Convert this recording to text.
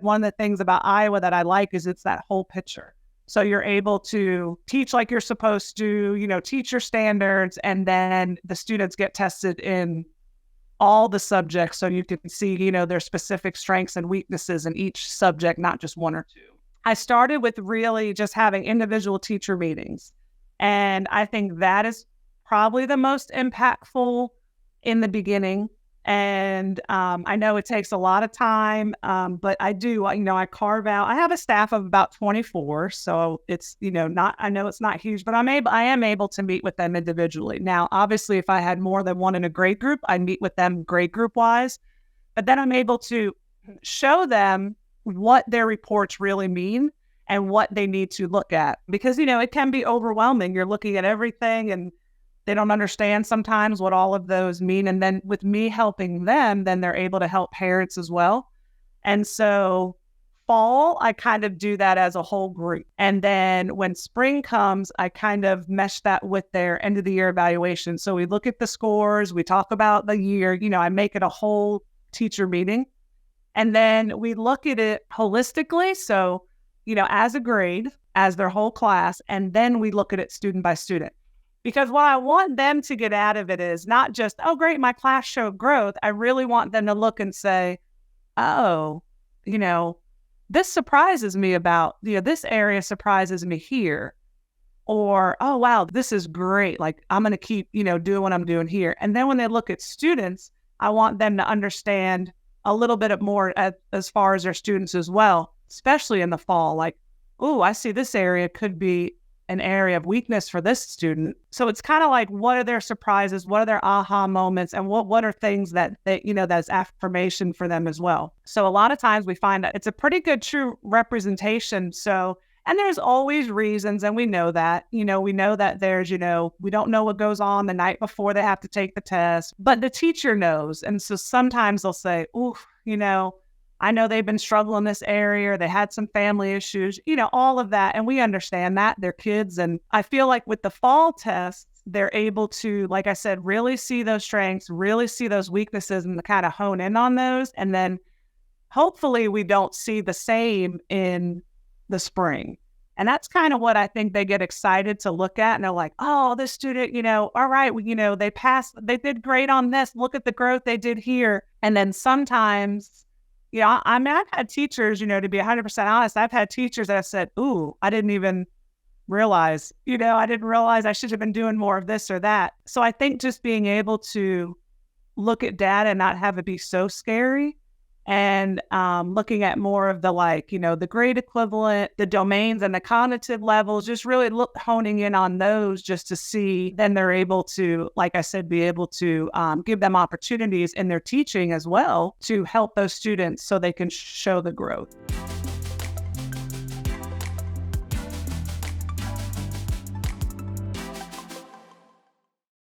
One of the things about Iowa that I like is it's that whole picture. So you're able to teach like you're supposed to, teach your standards, and then the students get tested in all the subjects so you can see, their specific strengths and weaknesses in each subject, not just one or two. I started with really just having individual teacher meetings. And I think that is probably the most impactful in the beginning. And I know it takes a lot of time, but I do, I carve out, I have a staff of about 24. So it's, I know it's not huge, but I am able to meet with them individually. Now, obviously, if I had more than one in a grade group, I meet with them grade group wise, but then I'm able to show them what their reports really mean and what they need to look at, because, it can be overwhelming. You're looking at everything and they don't understand sometimes what all of those mean. And then with me helping them, then they're able to help parents as well. And so fall, I kind of do that as a whole group. And then when spring comes, I kind of mesh that with their end of the year evaluation. So we look at the scores, we talk about the year, I make it a whole teacher meeting. And then we look at it holistically. So, as a grade, as their whole class, and then we look at it student by student. Because what I want them to get out of it is not just, oh, great, my class showed growth. I really want them to look and say, oh, this surprises me about, this area surprises me here. Or, oh, wow, this is great. Like, I'm going to keep, doing what I'm doing here. And then when they look at students, I want them to understand a little bit more as far as their students as well, especially in the fall. Like, oh, I see this area could be an area of weakness for this student. So it's kind of like, what are their surprises? What are their aha moments? And what are things that that's affirmation for them as well. So a lot of times we find that it's a pretty good true representation. So, and there's always reasons. And we know that, we know that there's, we don't know what goes on the night before they have to take the test, but the teacher knows. And so sometimes they'll say, ooh, I know they've been struggling in this area, or they had some family issues, all of that. And we understand that they're kids. And I feel like with the fall tests, they're able to, like I said, really see those strengths, really see those weaknesses, and to kind of hone in on those. And then hopefully we don't see the same in the spring. And that's kind of what I think they get excited to look at. And they're like, oh, this student, all right, they passed, they did great on this. Look at the growth they did here. And then sometimes, I've had teachers, to be 100% honest, I've had teachers that have said, ooh, I didn't even realize, I didn't realize I should have been doing more of this or that. So I think just being able to look at data and not have it be so scary, and looking at more of the the grade equivalent, the domains and the cognitive levels, just really honing in on those just to see, then they're able to, like I said, be able to give them opportunities in their teaching as well to help those students so they can show the growth.